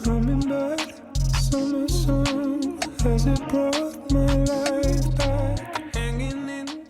Coming back, summer song, has it brought my life back? Hanging in the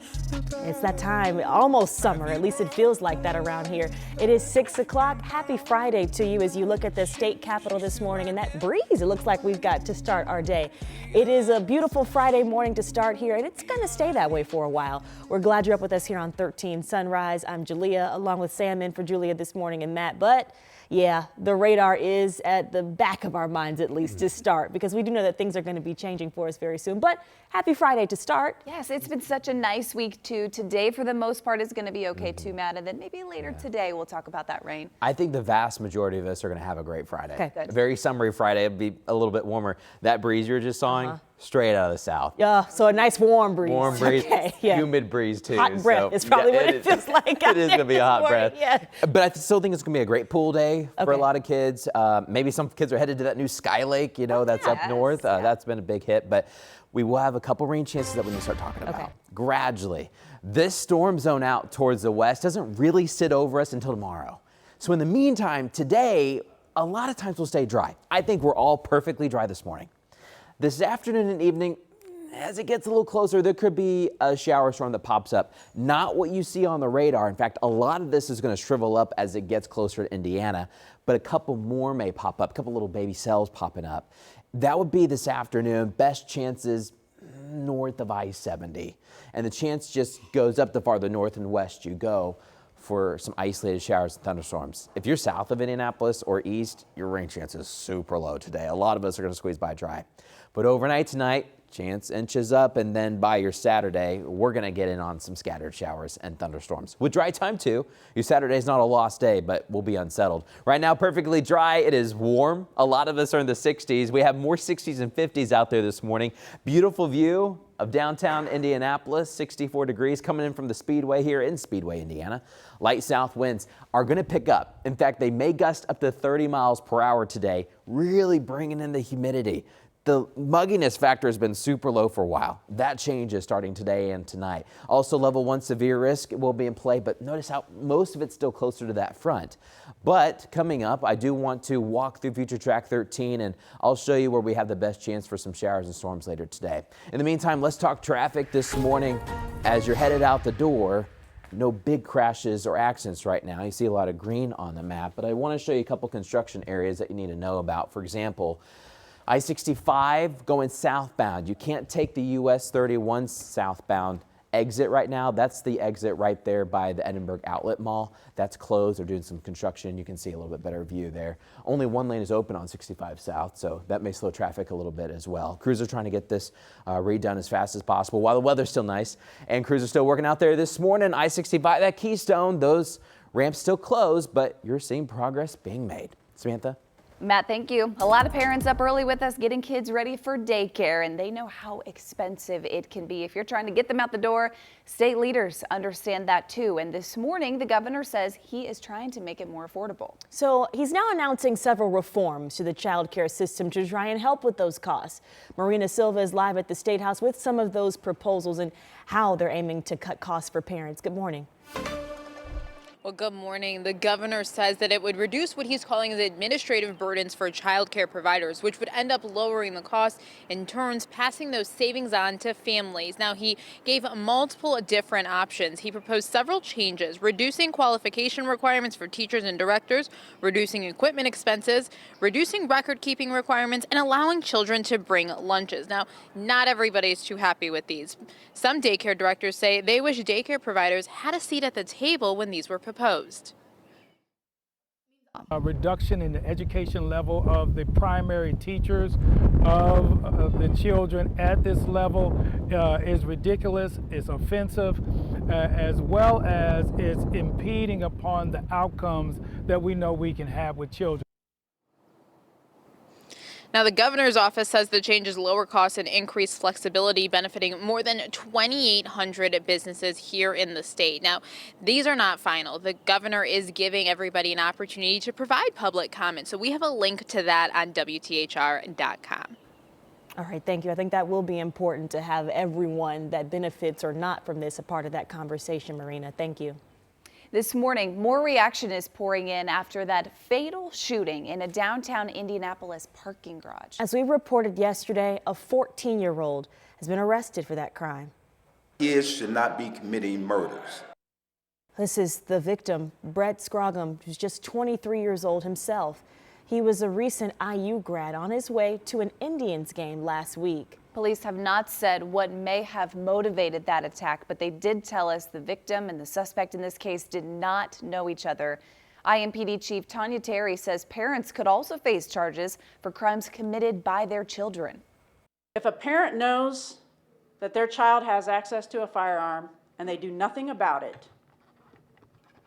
It's that time, almost summer, at least it feels like that around here. It is 6 o'clock. Happy Friday to you as you look at the state capitol this morning and that breeze it looks like we've got to start our day. It is a beautiful Friday morning to start here, and it's going to stay that way for a while. We're glad you're up with us here on 13 Sunrise. I'm Julia, along with Sam in for Julia this morning and Matt. But yeah, the radar is at the back of our minds, at least to start, because we do know that things are going to be changing for us very soon. But happy Friday to start. Yes, it's been such a nice week too. Today, for the most part, is going to be okay too, Matt. And then maybe later today, we'll talk about that rain. I think the vast majority of us are going to have a great Friday. Okay, good. A very summery Friday. It'll be a little bit warmer. That breeze you're just sawing, straight out of the south. Yeah, so a nice warm breeze. Warm breeze, Okay, yeah. humid breeze too. Hot breath is probably what it feels like. It is going to be a hot breath. Yeah. But I still think it's going to be a great pool day for a lot of kids. Maybe some kids are headed to that new Sky Lake, that's up north. That's been a big hit. But we will have a couple rain chances that we need to start talking about. Gradually. This storm zone out towards the west doesn't really sit over us until tomorrow. So in the meantime, today, a lot of times we'll stay dry. I think we're all perfectly dry this morning. This afternoon and evening, as it gets a little closer, there could be a shower storm that pops up. Not what you see on the radar. In fact, a lot of this is going to shrivel up as it gets closer to Indiana, but a couple more may pop up, a couple little baby cells popping up. That would be this afternoon. Best chances north of I-70. And the chance just goes up the farther north and west you go for some isolated showers and thunderstorms. If you're south of Indianapolis or east, your rain chance is super low today. A lot of us are going to squeeze by dry. But overnight tonight, chance inches up, and then by your Saturday, we're going to get in on some scattered showers and thunderstorms. With dry time too, your Saturday's not a lost day, but we'll be unsettled. Right now, perfectly dry. It is warm. A lot of us are in the 60s. We have more 60s and 50s out there this morning. Beautiful view of downtown Indianapolis, 64 degrees coming in from the Speedway here in Speedway, Indiana. Light south winds are going to pick up. In fact, they may gust up to 30 miles per hour today, really bringing in the humidity. The mugginess factor has been super low for a while. That changes starting today and tonight. Also, level 1 severe risk will be in play, but notice how most of it's still closer to that front. But coming up, I do want to walk through Future Track 13, and I'll show you where we have the best chance for some showers and storms later today. In the meantime, let's talk traffic this morning. As you're headed out the door, no big crashes or accidents right now. You see a lot of green on the map, but I want to show you a couple construction areas that you need to know about. For example, I-65 going southbound. You can't take the US 31 southbound exit right now. That's the exit right there by the Edinburgh Outlet Mall. That's closed. They're doing some construction. You can see a little bit better view there. Only one lane is open on 65 South, so that may slow traffic a little bit as well. Crews are trying to get this redone as fast as possible while the weather's still nice. And crews are still working out there this morning. I-65, that Keystone, those ramps still closed, but you're seeing progress being made. Samantha? Matt, thank you. A lot of parents up early with us getting kids ready for daycare, and they know how expensive it can be if you're trying to get them out the door. State leaders understand that too. And this morning, the governor says he is trying to make it more affordable. So he's now announcing several reforms to the child care system to try and help with those costs. Marina Silva is live at the State House with some of those proposals and how they're aiming to cut costs for parents. Good morning. Well, good morning. The governor says that it would reduce what he's calling the administrative burdens for child care providers, which would end up lowering the cost, in turns passing those savings on to families. Now, he gave multiple different options. He proposed several changes, reducing qualification requirements for teachers and directors, reducing equipment expenses, reducing record-keeping requirements, and allowing children to bring lunches. Now, not everybody is too happy with these. Some daycare directors say they wish daycare providers had a seat at the table when these were proposed. A reduction in the education level of the primary teachers of the children at this level is ridiculous, it's offensive, as well as it's impeding upon the outcomes that we know we can have with children. Now, the governor's office says the changes lower costs and increase flexibility, benefiting more than 2,800 businesses here in the state. Now, these are not final. The governor is giving everybody an opportunity to provide public comment. So we have a link to that on WTHR.com. All right, thank you. I think that will be important to have everyone that benefits or not from this a part of that conversation, Marina. Thank you. This morning, more reaction is pouring in after that fatal shooting in a downtown Indianapolis parking garage. As we reported yesterday, a 14-year-old has been arrested for that crime. Kids should not be committing murders. This is the victim, Brett Scroggum, who's just 23 years old himself. He was a recent IU grad on his way to an Indians game last week. Police have not said what may have motivated that attack, but they did tell us the victim and the suspect in this case did not know each other. IMPD Chief Tanya Terry says parents could also face charges for crimes committed by their children. If a parent knows that their child has access to a firearm and they do nothing about it,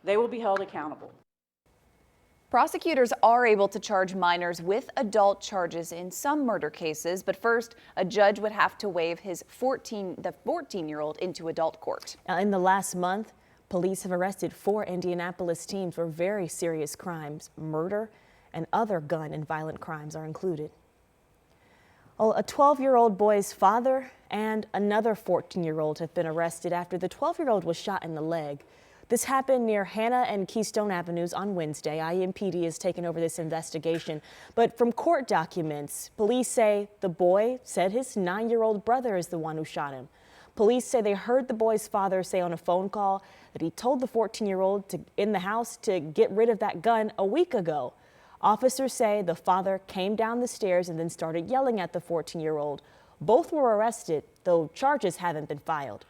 they will be held accountable. Prosecutors are able to charge minors with adult charges in some murder cases, but first, a judge would have to waive the 14-year-old into adult court. Now, in the last month, police have arrested 4 Indianapolis teens for very serious crimes. Murder and other gun and violent crimes are included. Well, a 12-year-old boy's father and another 14-year-old have been arrested after the 12-year-old was shot in the leg. This happened near Hannah and Keystone Avenues on Wednesday. IMPD has taken over this investigation. But from court documents, police say the boy said his 9-year-old brother is the one who shot him. Police say they heard the boy's father say on a phone call that he told the 14-year-old in the house to get rid of that gun a week ago. Officers say the father came down the stairs and then started yelling at the 14-year-old. Both were arrested, though charges haven't been filed.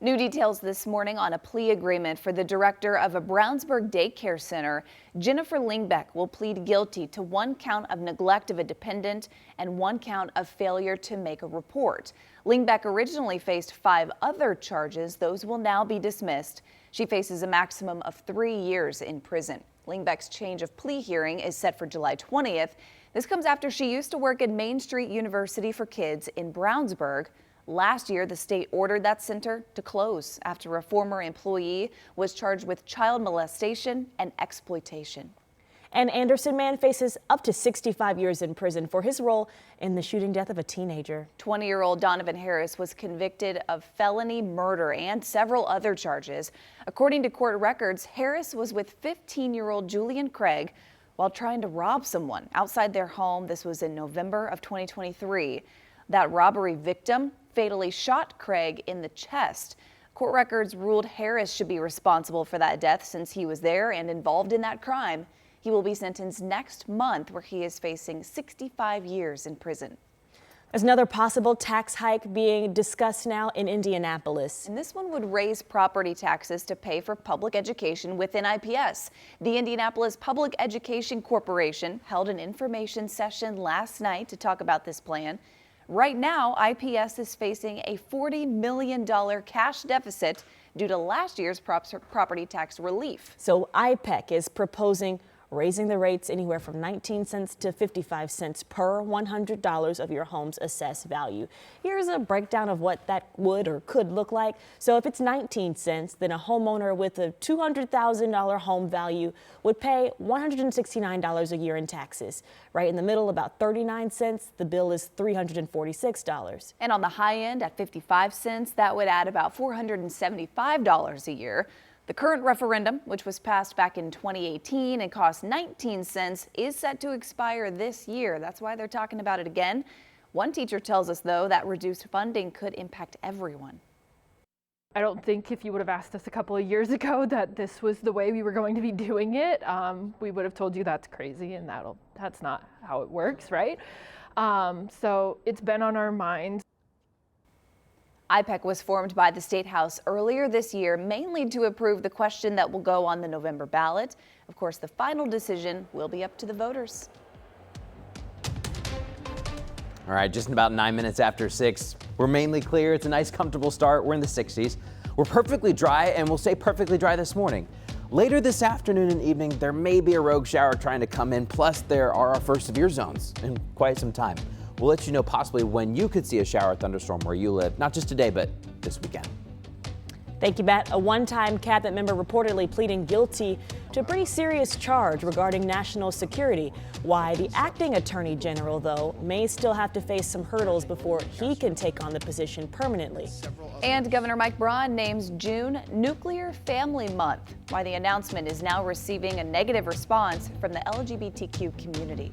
New details this morning on a plea agreement for the director of a Brownsburg daycare center. Jennifer Lingbeck will plead guilty to 1 count of neglect of a dependent and 1 count of failure to make a report. Lingbeck originally faced 5 other charges. Those will now be dismissed. She faces a maximum of 3 years in prison. Lingbeck's change of plea hearing is set for July 20th. This comes after she used to work at Main Street University for Kids in Brownsburg. Last year, the state ordered that center to close after a former employee was charged with child molestation and exploitation. An Anderson man faces up to 65 years in prison for his role in the shooting death of a teenager. 20-year-old Donovan Harris was convicted of felony murder and several other charges. According to court records, Harris was with 15-year-old Julian Craig while trying to rob someone outside their home. This was in November of 2023. That robbery victim fatally shot Craig in the chest. Court records ruled Harris should be responsible for that death since he was there and involved in that crime. He will be sentenced next month, where he is facing 65 years in prison. There's another possible tax hike being discussed now in Indianapolis. And this one would raise property taxes to pay for public education within IPS. The Indianapolis Public Education Corporation held an information session last night to talk about this plan. Right now, IPS is facing a $40 million cash deficit due to last year's property tax relief. So IPEC is proposing raising the rates anywhere from 19 cents to 55 cents per $100 of your home's assessed value. Here's a breakdown of what that would or could look like. So if it's 19 cents, then a homeowner with a $200,000 home value would pay $169 a year in taxes. Right in the middle, about 39 cents, the bill is $346. And on the high end at 55 cents, that would add about $475 a year. The current referendum, which was passed back in 2018 and cost 19 cents, is set to expire this year. That's why they're talking about it again. One teacher tells us, though, that reduced funding could impact everyone. I don't think if you would have asked us a couple of years ago that this was the way we were going to be doing it, we would have told you that's crazy and that's not how it works, right? So it's been on our minds. IPEC was formed by the State House earlier this year, mainly to approve the question that will go on the November ballot. Of course, the final decision will be up to the voters. All right, just in about 9 minutes after 6. We're mainly clear. It's a nice, comfortable start. We're in the 60s. We're perfectly dry, and we'll stay perfectly dry this morning. Later this afternoon and evening, there may be a rogue shower trying to come in. Plus, there are our first severe zones in quite some time. We'll let you know possibly when you could see a shower or thunderstorm where you live, not just today, but this weekend. Thank you, Matt. A one-time cabinet member reportedly pleading guilty to a pretty serious charge regarding national security. Why the acting attorney general, though, may still have to face some hurdles before he can take on the position permanently. And Governor Mike Braun names June Nuclear Family Month. Why the announcement is now receiving a negative response from the LGBTQ community.